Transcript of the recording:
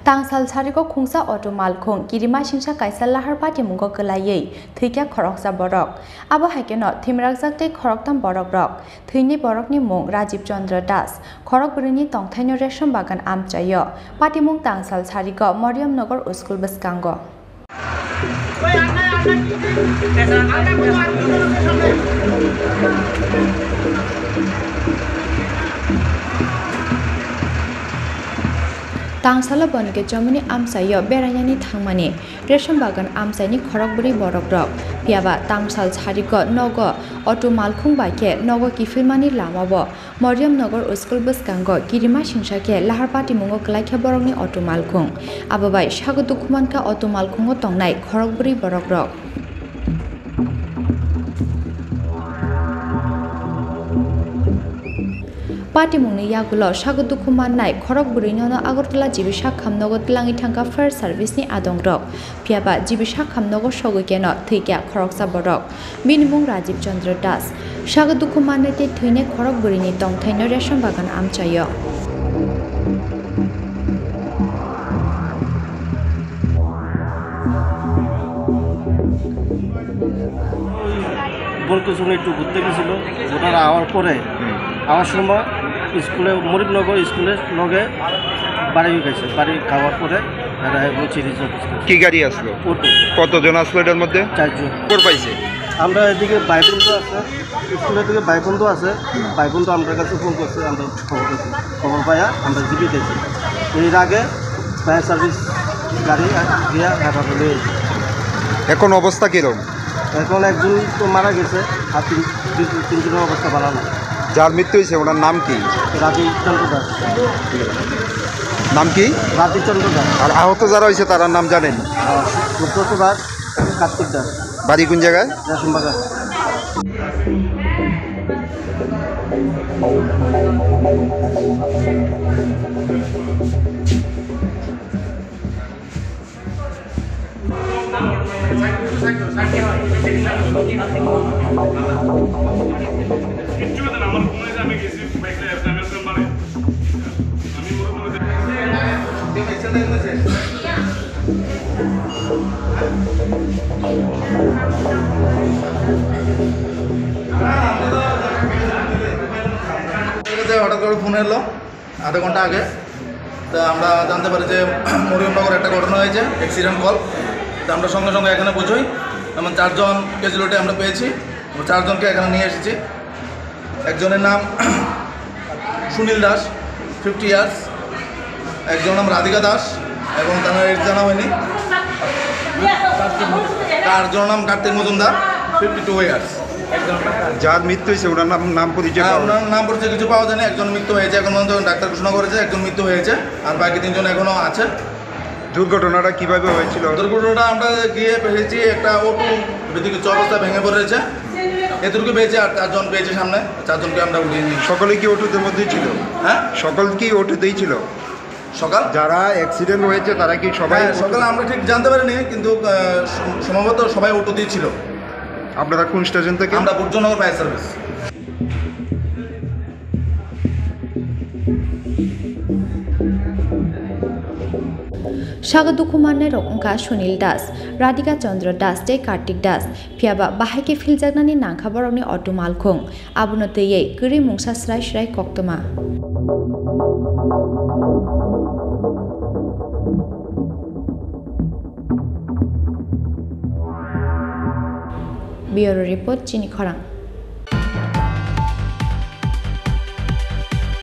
Tangsal Sariko Khungsa Auto Malkhung, Kirima Shingsha Kaisa Lahar Patimungo Kwlaiwi, Thowikha Khoroksa Borok. Abo Haikeno, Thowimwrajak te Khoroktham Borok Rok, Thwini Borok ni Mung Rajiv Chandra Das, Khorokbrini Tongthaino Resham Bagan Amchayo, Patimung Tangsal Sariko, Mariam Nagar School Bwskango. Tangsala bonike jomini amsayo beranyani thangmani resham bagan amsaini khorokburi borok rok piaba tangsal chariko nogo auto malkhung baike nogo kifilmani lamabo Mariam Nagar School Bwskango kirima singshake Lahar Patimungo Kwlaiwi borokni auto malkhung ababai sagodukumanka auto malkhungo tongnai khorokburi borok rok Patimungni yagulo sagodukumanai khorokburino Agartala jibisa khamnogo tlangi thangka fire service ni adongrok piaba jibisa khamnogo sogokeno Thowikha Khoroksa borok minimung Rajiv Chandra Das sagodukumanai te thwine khorokburini tongthaino resham bagan amchayo বলতে শুনে একটু ঘুরতে গেছিল ওনারা hour পরে আমার সময় স্কুলে মরিমনগর স্কুলের লগে বাড়ি গেছে বাড়ি খাওয়ার পরে কি গাড়ি আসলো কতজন আসলো এটার মধ্যে 4 জন খবর পাইছে আমরা এদিকে ভাইবন্ধু আছে স্কুলের দিকে ভাইবন্ধু আছে ভাইবন্ধু আমার কাছে ফোন করছে আমরা খবর পাইয়া আমরা জীবিত আছি এর আগে ফায়ার সার্ভিস গাড়ি গিয়া হাসপাতালে এখন অবস্থা কিরকম এখন একজন তো মারা গেছে আর তিনজনের অবস্থা ভালো না যার মৃত্যু হয়েছে ওনার নাম কি রাজীব চন্দ্র দাস নাম কি রাজীব চন্দ্র দাস আর আহত যারা হয়েছে তার নাম জানেন সুব্রত দাস কার্তিক দাস বাড়ি কোন জায়গায় রেশমবাগান হঠাৎ করে ফোন এলো আধা ঘন্টা আগে তা আমরা জানতে পারি যে মরিয়মনগর একটা ঘটনা হয়েছে অ্যাক্সিডেন্ট কল তা আমরা সঙ্গে সঙ্গে এখানে পৌঁছই এমন 4 জন ক্যাজুয়ালিটি আমরা পেয়েছি 4 জনকে এখানে নিয়ে এসেছি একজনের নাম সুনীল দাস 50 ইয়ার্স একজনের নাম রাধিকা দাস এবং তার এজ জানা হয়নি তার নাম কার্তিক মজুমদার 52 ইয়ার্স যার মৃত্যু হয়েছে ওনার নাম পরিচয় ওনার নাম পরিচয় কিছু পাওয়া যায়নি একজন মৃত্যু হয়েছে এখন ডাক্তার ঘোষণা করেছে একজন মৃত্যু হয়েছে আর বাকি 3 জন এখনো আছে দুর্ঘটনাটা কিভাবে হয়েছিল দুর্ঘটনাটা আমরা গিয়ে পেয়েছি একটা অটো এদিকে অবস্থা ভেঙে পড়েছে এতটুকু পেয়েছে আর 4 জন পেয়েছে সামনে 4 জনকে আমরা উঠিয়ে নিই সকলে কি অটোতে মধ্যেই ছিল হ্যাঁ সকল কি অটোতেই ছিল সকাল যারা অ্যাক্সিডেন্ট হয়েছে তারা কি সবাই সকালে আমরা ঠিক জানতে পারিনি কিন্তু সম্ভবত সবাই অটোতেই ছিল আপনারা কোন স্টেশন থেকে আমরা বর্জনগর fire service sagodukumanai rok ongka Sunil Das Radhika Chandra Das te Kartik Das piaba bahaike filjaknani nangkha borokni auto malkhung abono tei gri mungsa srai srai koktoma Bureau Report Chini Khorang